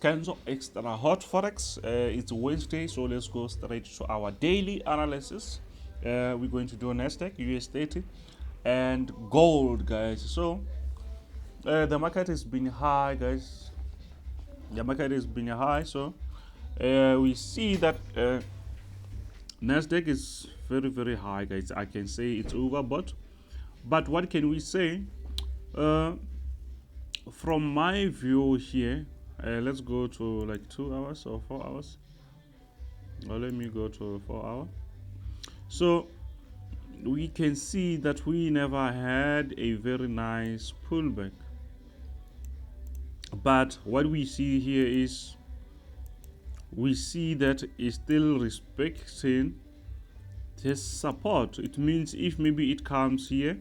Kenzo Extra Hot Forex. It's Wednesday, so let's go straight to our daily analysis. We're going to do NASDAQ, US30 and gold, guys. So the market has been high, guys. The market has been high, so we see that NASDAQ is very high, guys. I can say it's overbought, but what can we say? From my view here, let's go to like 2 hours or 4 hours. Well, let me go to 4 hours. So we can see that we never had a very nice pullback, but what we see here is we see that it's still respecting this support. It means if maybe it comes here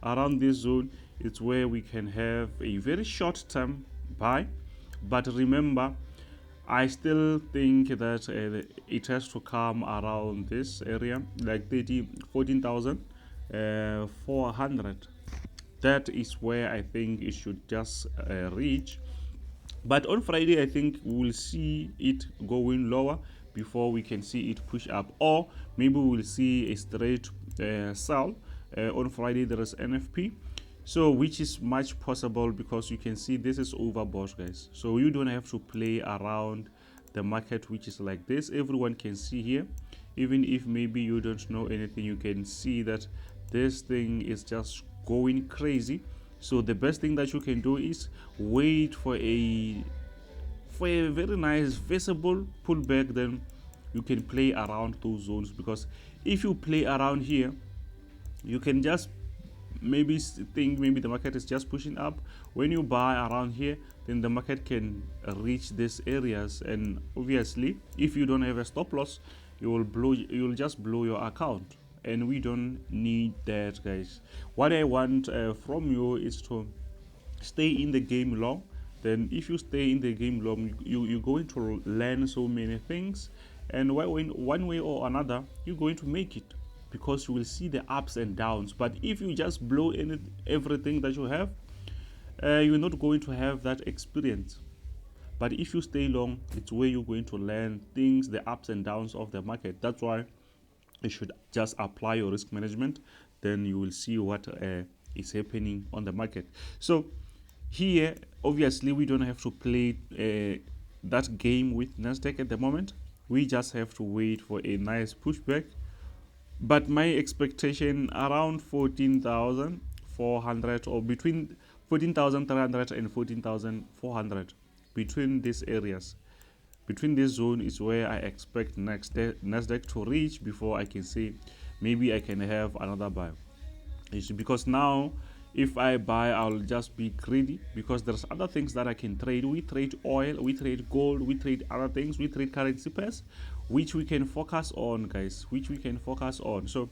around this zone, it's where we can have a very short term buy. But remember, I still think that it has to come around this area, like 14,400. That is where I think it should just reach. But on Friday, I think we'll see it going lower before we can see it push up, or maybe we'll see a straight sell. On Friday there is NFP, so which is much possible because you can see this is overbought, guys. So you don't have to play around the market, which is like this. Everyone can see here, even if maybe you don't know anything, you can see that this thing is just going crazy. So the best thing that you can do is wait for a very nice visible pullback, then you can play around those zones. Because if you play around here, you can just maybe think maybe the market is just pushing up. When you buy around here, then the market can reach these areas, and obviously if you don't have a stop loss, you will just blow your account, and we don't need that, guys. What I want from you is to stay in the game long. Then if you stay in the game long, you're going to learn so many things, and one way or another you're going to make it, because you will see the ups and downs. But if you just blow in everything that you have, you're not going to have that experience. But if you stay long, it's where you're going to learn things, the ups and downs of the market. That's why you should just apply your risk management, then you will see what is happening on the market. So here, obviously, we don't have to play that game with NASDAQ at the moment. We just have to wait for a nice pushback. But my expectation around 14,400, or between 14,300 and 14,400, between these areas, between this zone is where I expect NASDAQ to reach before I can say maybe I can have another buy. Because now if I buy, I'll just be greedy, because there's other things that I can trade. We trade oil, we trade gold, we trade other things, we trade currency pairs, which we can focus on, guys, which we can focus on. So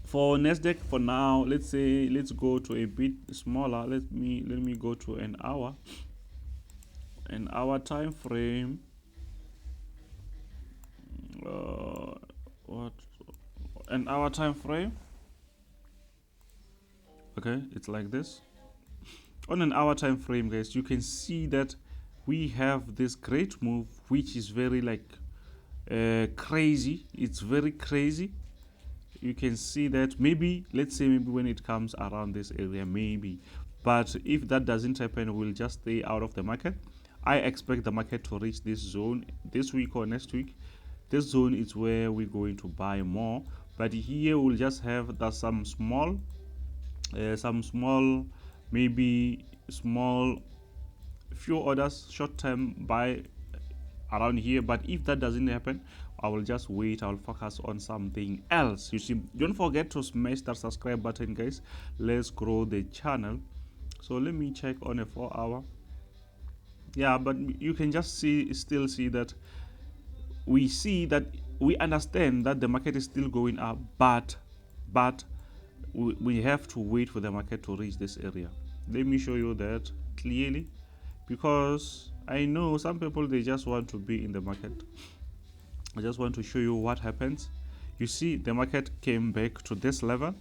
for NASDAQ for now, let's go to a bit smaller. Let me go to an hour time frame. An hour time frame. Okay, it's like this. On an hour time frame, guys, you can see that we have this great move, which is very like crazy. It's very crazy. You can see that maybe, let's say maybe when it comes around this area, maybe. But if that doesn't happen, we'll just stay out of the market. I expect the market to reach this zone this week or next week. This zone is where we're going to buy more. But here we'll just have some small, maybe small few orders, short-term buy around here. But if that doesn't happen, I will just wait. I'll focus on something else. You see, don't forget to smash that subscribe button, guys. Let's grow the channel. So let me check on a 4 hour. Yeah, but you can just still see that we understand that the market is still going up, but we have to wait for the market to reach this area. Let me show you that clearly, because I know some people, they just want to be in the market. I just want to show you what happens. You see, the market came back to this level,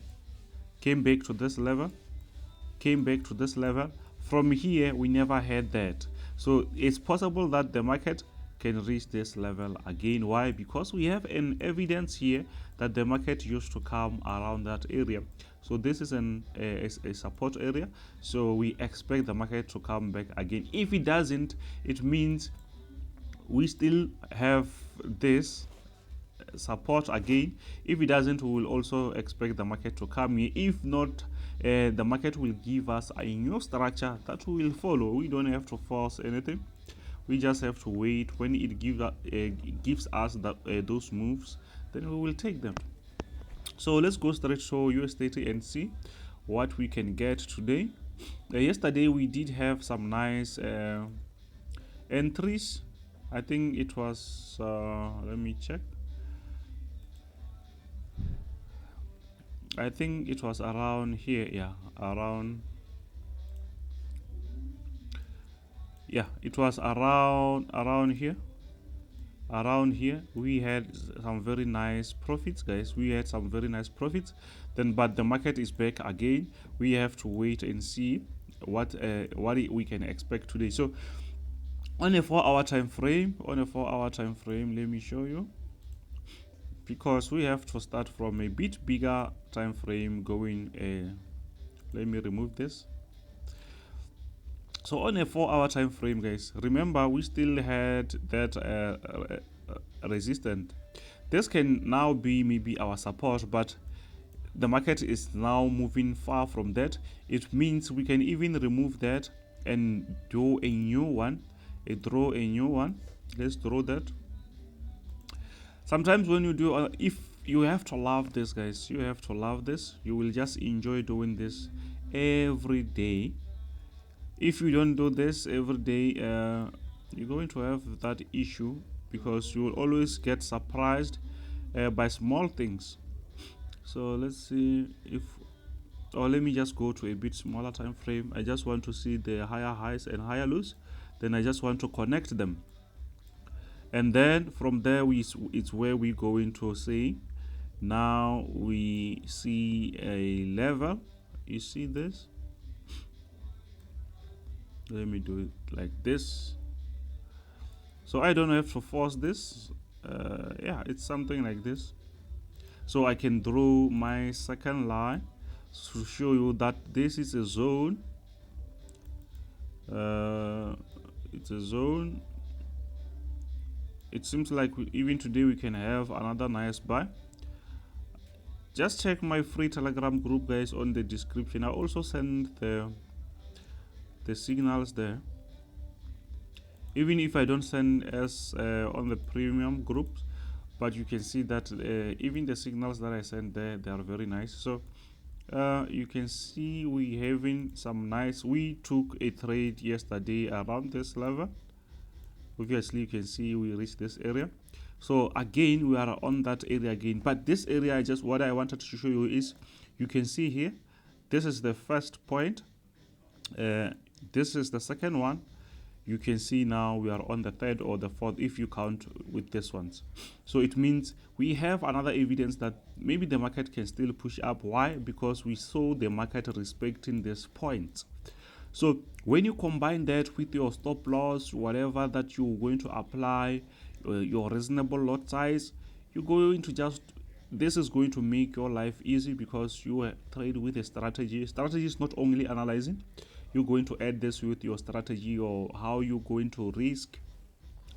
came back to this level, came back to this level. From here, we never had that. So it's possible that the market can reach this level again. Why? Because we have an evidence here that the market used to come around that area. So this is a support area, so we expect the market to come back again. If it doesn't, it means we still have this support again. If it doesn't, we will also expect the market to come here. If not, the market will give us a new structure that we will follow. We don't have to force anything, we just have to wait. When it gives us that those moves, then we will take them. So let's go straight to US30 and see what we can get today. Yesterday we did have some nice entries. I think it was let me check. I think it was around here. Yeah, it was around here. Around here we had some very nice profits, guys. We had some very nice profits. Then but the market is back again. We have to wait and see what we can expect today. So on a 4-hour time frame, let me show you, because we have to start from a bit bigger time frame going. Let me remove this. So on a 4-hour time frame, guys, remember we still had that resistance. This can now be maybe our support, but the market is now moving far from that. It means we can even remove that and do a new one, draw a new one. Let's draw that. Sometimes when you do, if you have to love this, guys, you have to love this. You will just enjoy doing this every day. If you don't do this every day, you're going to have that issue, because you will always get surprised by small things. So let's see if, or let me just go to a bit smaller time frame. I just want to see the higher highs and higher lows. Then I just want to connect them, and then from there it's where we're going to see. Now we see a level. You see this? Let me do it like this, so I don't have to force this. Yeah, it's something like this. So I can draw my second line to show you that this is a zone. It's a zone. It seems like even today we can have another nice buy. Just check my free Telegram group, guys, on the description. I also send the signals there, even if I don't send as on the premium groups, but you can see that even the signals that I send there, they are very nice. So you can see we having some nice, we took a trade yesterday around this level. Obviously you can see we reached this area. So again we are on that area again, but this area, what I wanted to show you is, you can see here, this is the first point, this is the second one. You can see now we are on the third or the fourth if you count with this ones. So it means we have another evidence that maybe the market can still push up. Why? Because we saw the market respecting this point. So when you combine that with your stop loss, whatever that you're going to apply, your reasonable lot size, you're going to just, this is going to make your life easy, because you trade with a strategy. Strategy is not only analyzing. You're going to add this with your strategy, or how you're going to risk,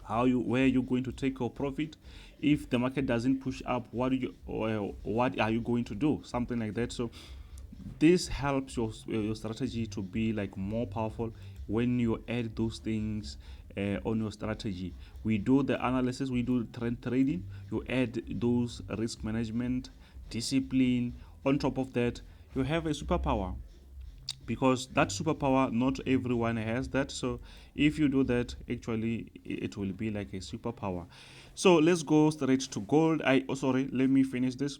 where you're going to take your profit. If the market doesn't push up, what are you going to do? Something like that. So this helps your strategy to be like more powerful when you add those things on your strategy. We do the analysis, we do trend trading, you add those risk management, discipline. On top of that, you have a superpower, because that superpower, not everyone has that. So if you do that, actually it will be like a superpower. So let's go straight to gold. Let me finish this.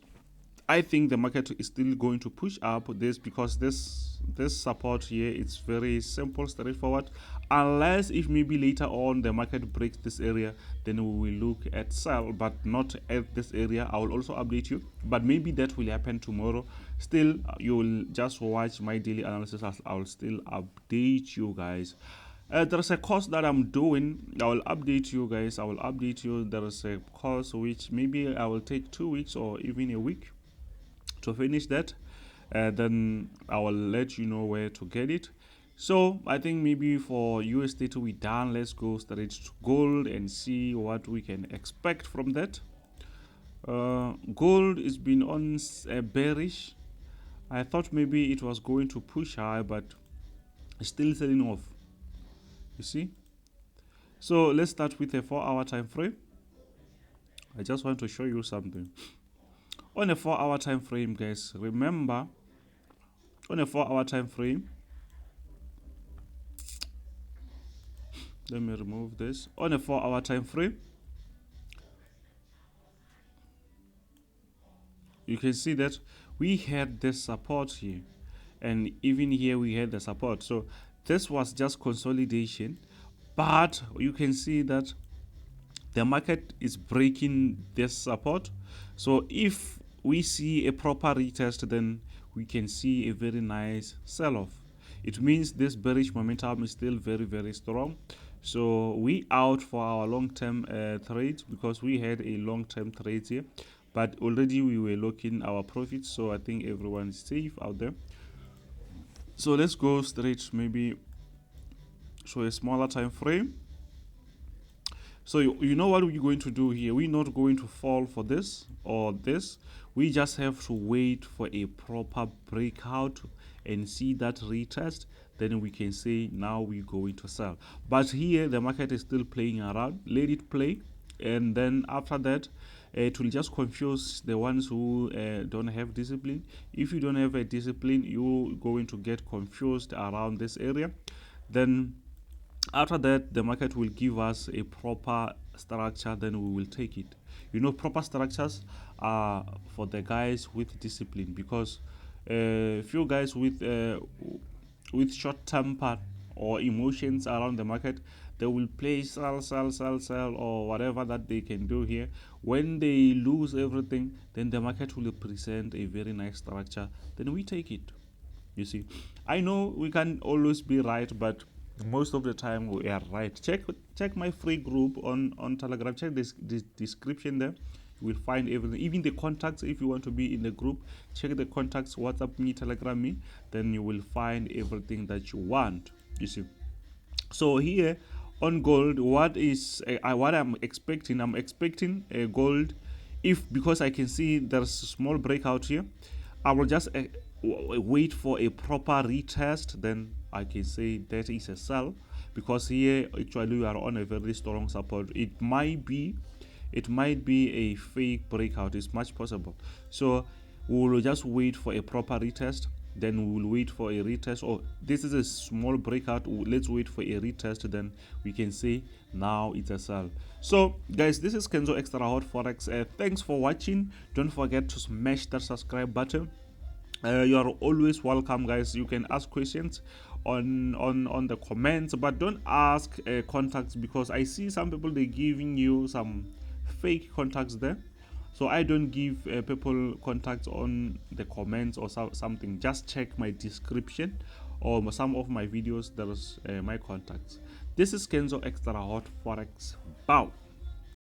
I think the market is still going to push up this, because this support here, it's very simple, straightforward. Unless if maybe later on the market breaks this area, then we will look at sell, but not at this area. I will also update you, but maybe that will happen tomorrow. Still, you will just watch my daily analysis as I will still update you guys. There's a course that I'm doing. I will update you guys. I will update you. There is a course which maybe I will take 2 weeks or even a week to finish that. Then I will let you know where to get it. So I think maybe for US30 we done. Let's go straight to gold and see what we can expect from that. Gold has been on bearish. I thought maybe it was going to push high, but it's still selling off. You see? So let's start with a 4-hour time frame. I just want to show you something. On a 4-hour time frame, guys, remember, on a 4-hour time frame, let me remove this. On a 4-hour time frame, you can see that we had this support here, and even here we had the support. So this was just consolidation, but you can see that the market is breaking this support. So if we see a proper retest, then we can see a very nice sell-off. It means this bearish momentum is still very, very strong. So we out for our long-term trades, because we had a long-term trade here, but already we were locking our profits. So I think everyone is safe out there. So let's go straight, maybe show a smaller time frame. So you know what we're going to do here. We're not going to fall for this or this. We just have to wait for a proper breakout and see that retest. Then we can say now we're going to sell. But here the market is still playing around. Let it play, and then after that it will just confuse the ones who don't have discipline. If you don't have a discipline, you're going to get confused around this area. Then after that, the market will give us a proper structure, then we will take it. You know, proper structures are for the guys with discipline, because few guys with short temper or emotions around the market, they will play sell, sell, sell, sell, or whatever that they can do here. When they lose everything, then the market will present a very nice structure, then we take it. You see, I know we can always be right, but most of the time we are right. Check my free group on Telegram. Check this description there. You will find everything, even the contacts. If you want to be in the group, check the contacts, WhatsApp me, Telegram me, then you will find everything that you want. You see. So here on gold, what I'm expecting? I'm expecting a gold, because I can see there's a small breakout here. I will just wait for a proper retest, then I can say that is a sell, because here actually we are on a very strong support. It might be a fake breakout. It's much possible. So we will just wait for a proper retest, then we will wait for a retest. Oh, this is a small breakout, let's wait for a retest, then we can say now it's a sell. So guys, this is Kenzo Extra Hot Forex. Thanks for watching. Don't forget to smash that subscribe button. You are always welcome, guys. You can ask questions on the comments, but don't ask contacts, because I see some people, they giving you some fake contacts there. So I don't give people contacts on the comments or something. Just check my description or some of my videos. There's my contacts. This is Kenzo Extra Hot Forex. Bow.